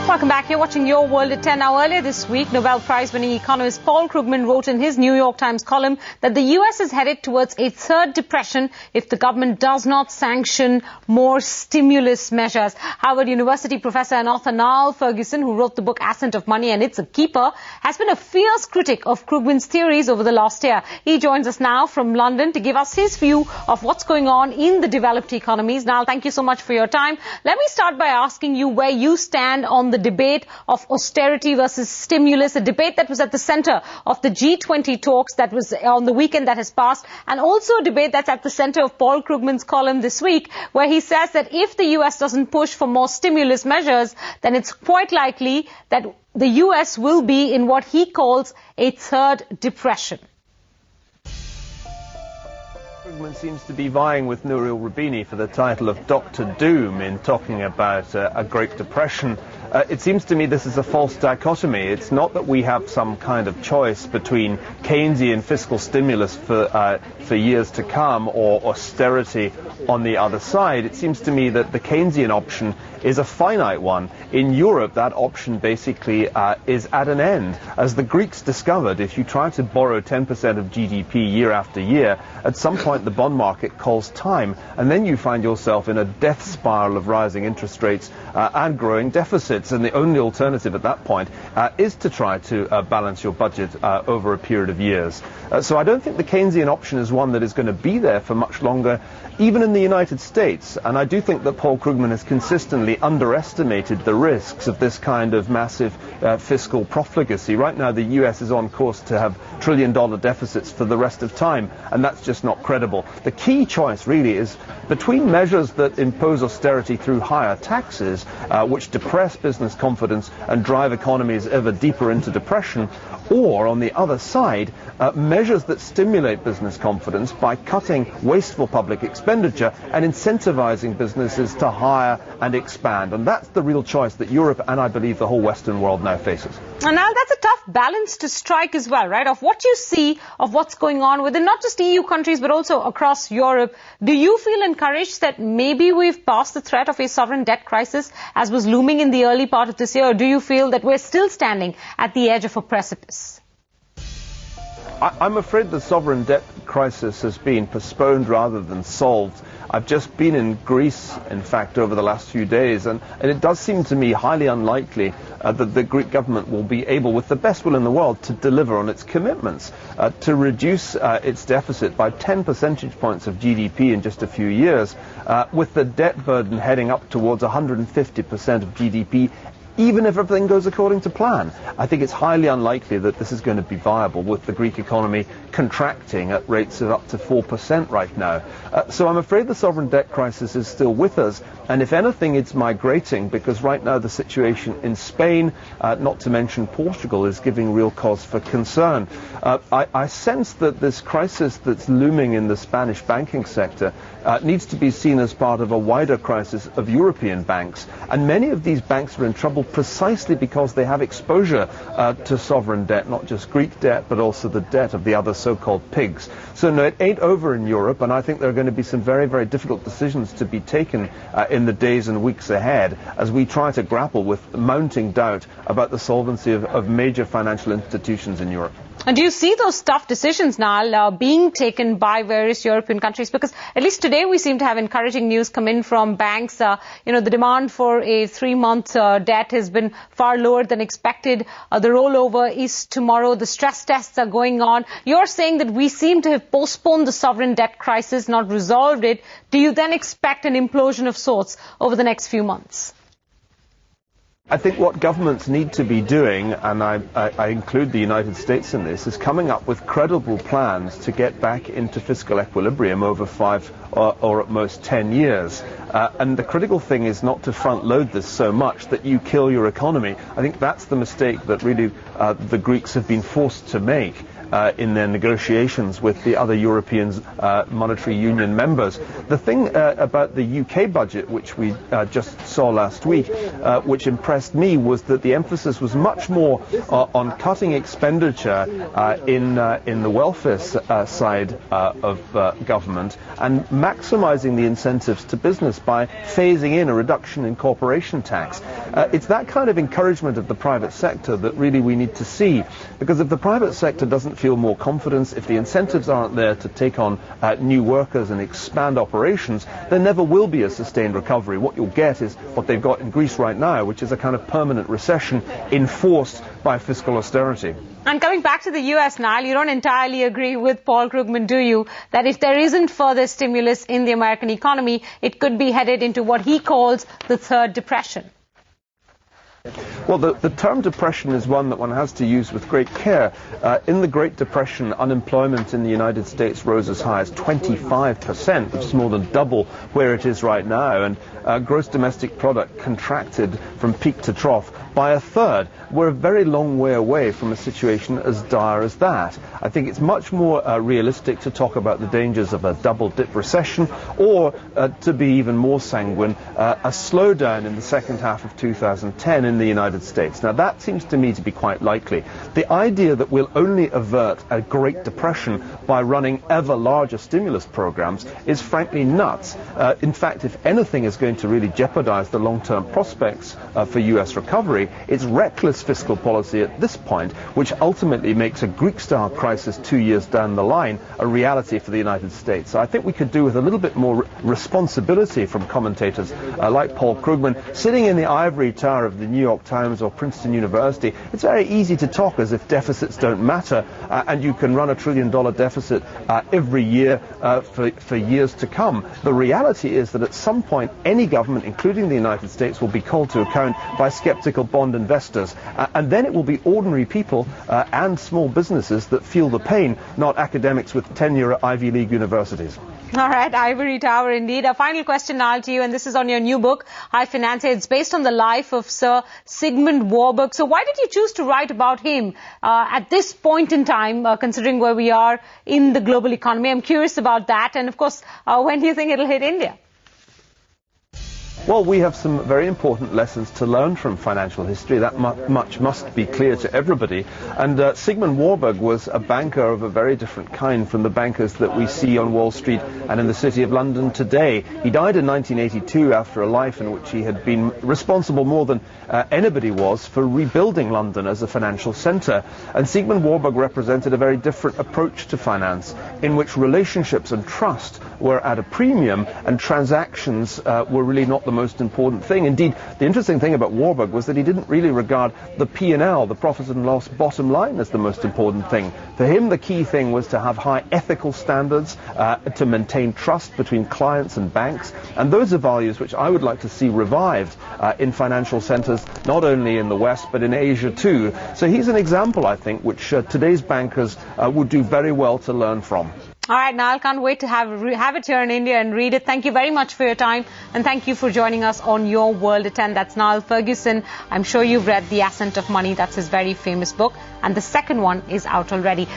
Welcome back. You're watching Your World at 10. Now, earlier this week, Nobel Prize-winning economist Paul Krugman wrote in his New York Times column that the U.S. is headed towards a third depression if the government does not sanction more stimulus measures. Harvard University professor and author Niall Ferguson, who wrote the book Ascent of Money and It's a Keeper, has been a fierce critic of Krugman's theories over the last year. He joins us now from London to give us his view of what's going on in the developed economies. Niall, thank you so much for your time. Let me start by asking you where you stand on the debate of austerity versus stimulus, a debate that was at the center of the G20 talks that was on the weekend that has passed, and also a debate that's at the center of Paul Krugman's column this week, where he says that if the US doesn't push for more stimulus measures, then it's quite likely that the US will be in what he calls a third depression. Krugman seems to be vying with Nouriel Roubini for the title of Dr. Doom in talking about a Great Depression. It seems to me this is a false dichotomy. It's not that we have some kind of choice between Keynesian fiscal stimulus for years to come or austerity on the other side. It seems to me that the Keynesian option is a finite one. In Europe, that option basically is at an end. As the Greeks discovered, if you try to borrow 10% of GDP year after year, at some point the bond market calls time, and then you find yourself in a death spiral of rising interest rates and growing deficits. And the only alternative at that point is to try to balance your budget over a period of years. So I don't think the Keynesian option is one that is going to be there for much longer, even in the United States. And I do think that Paul Krugman has consistently underestimated the risks of this kind of massive fiscal profligacy. Right now, the US is on course to have trillion-dollar deficits for the rest of time, and that's just not credible. The key choice really is between measures that impose austerity through higher taxes, which depress business confidence and drive economies ever deeper into depression, or, on the other side, measures that stimulate business confidence by cutting wasteful public expenditure and incentivizing businesses to hire and expand. And that's the real choice that Europe and, I believe, the whole Western world now faces. And now that's a tough balance to strike as well, right? Of what you see of what's going on within not just EU countries, but also across Europe. Do you feel encouraged that maybe we've passed the threat of a sovereign debt crisis as was looming in the early part of this year? Or do you feel that we're still standing at the edge of a precipice? I'm afraid the sovereign debt crisis has been postponed rather than solved. I've just been in Greece, in fact, over the last few days, and it does seem to me highly unlikely that the Greek government will be able, with the best will in the world, to deliver on its commitments, to reduce its deficit by 10 percentage points of GDP in just a few years, with the debt burden heading up towards 150% of GDP, even if everything goes according to plan. I think it's highly unlikely that this is going to be viable, with the Greek economy contracting at rates of up to 4% right now. So I'm afraid the sovereign debt crisis is still with us, and if anything, it's migrating, because right now the situation in Spain, not to mention Portugal, is giving real cause for concern. I sense that this crisis that's looming in the Spanish banking sector needs to be seen as part of a wider crisis of European banks, and many of these banks are in trouble precisely because they have exposure to sovereign debt, not just Greek debt, but also the debt of the other so-called pigs. So no, it ain't over in Europe, and I think there are going to be some very, very difficult decisions to be taken in the days and weeks ahead as we try to grapple with mounting doubt about the solvency of major financial institutions in Europe. And do you see those tough decisions now being taken by various European countries? Because at least today we seem to have encouraging news come in from banks. The demand for a 3-month debt has been far lower than expected. The rollover is tomorrow. The stress tests are going on. You're saying that we seem to have postponed the sovereign debt crisis, not resolved it. Do you then expect an implosion of sorts over the next few months? I think what governments need to be doing, and I include the United States in this, is coming up with credible plans to get back into fiscal equilibrium over 5 or at most 10 years. And the critical thing is not to front load this so much that you kill your economy. I think that's the mistake that really the Greeks have been forced to make. in their negotiations with the other European monetary union members. The thing about the UK budget, which we just saw last week, which impressed me, was that the emphasis was much more on cutting expenditure in the welfare side of government and maximising the incentives to business by phasing in a reduction in corporation tax. It's that kind of encouragement of the private sector that really we need to see, because if the private sector doesn't feel more confidence, if the incentives aren't there to take on new workers and expand operations, there never will be a sustained recovery. What you'll get is what they've got in Greece right now, which is a kind of permanent recession enforced by fiscal austerity. And coming back to the US, Niall, you don't entirely agree with Paul Krugman, do you, that if there isn't further stimulus in the American economy, it could be headed into what he calls the third depression? Well, the term depression is one that one has to use with great care. In the Great Depression, unemployment in the United States rose as high as 25%, which is more than double where it is right now, and gross domestic product contracted from peak to trough by a third. We're a very long way away from a situation as dire as that. I think it's much more realistic to talk about the dangers of a double-dip recession, or to be even more sanguine, a slowdown in the second half of 2010 in the United States. Now, that seems to me to be quite likely. The idea that we'll only avert a Great Depression by running ever larger stimulus programs is frankly nuts. In fact, if anything is going to really jeopardize the long-term prospects for U.S. recovery, it's reckless fiscal policy at this point, which ultimately makes a Greek-style crisis 2 years down the line a reality for the United States. So I think we could do with a little bit more responsibility from commentators like Paul Krugman, sitting in the ivory tower of the New York Times or Princeton University. It's very easy to talk as if deficits don't matter, and you can run $1 trillion deficit every year for years to come. The reality is that at some point any government, including the United States, will be called to account by skeptical bond investors, and then it will be ordinary people and small businesses that feel the pain, not academics with tenure at Ivy League universities. All right, ivory tower indeed. A final question now to you, and this is on your new book, High Finance. It's based on the life of Sir Sigmund Warburg. So why did you choose to write about him at this point in time, considering where we are in the global economy? I'm curious about that. And of course, when do you think it'll hit India? Well, we have some very important lessons to learn from financial history. That much must be clear to everybody. And Sigmund Warburg was a banker of a very different kind from the bankers that we see on Wall Street and in the City of London today. He died in 1982 after a life in which he had been responsible more than anybody was for rebuilding London as a financial centre. And Sigmund Warburg represented a very different approach to finance, in which relationships and trust were at a premium and transactions were really not the most important thing. Indeed, the interesting thing about Warburg was that he didn't really regard the P&L, the profit and loss bottom line, as the most important thing. For him, the key thing was to have high ethical standards, to maintain trust between clients and banks, and those are values which I would like to see revived in financial centres, not only in the West but in Asia too. So he's an example, I think, which today's bankers would do very well to learn from. All right, Niall, can't wait to have it here in India and read it. Thank you very much for your time, and thank you for joining us on Your World at 10. That's Niall Ferguson. I'm sure you've read The Ascent of Money. That's his very famous book. And the second one is out already.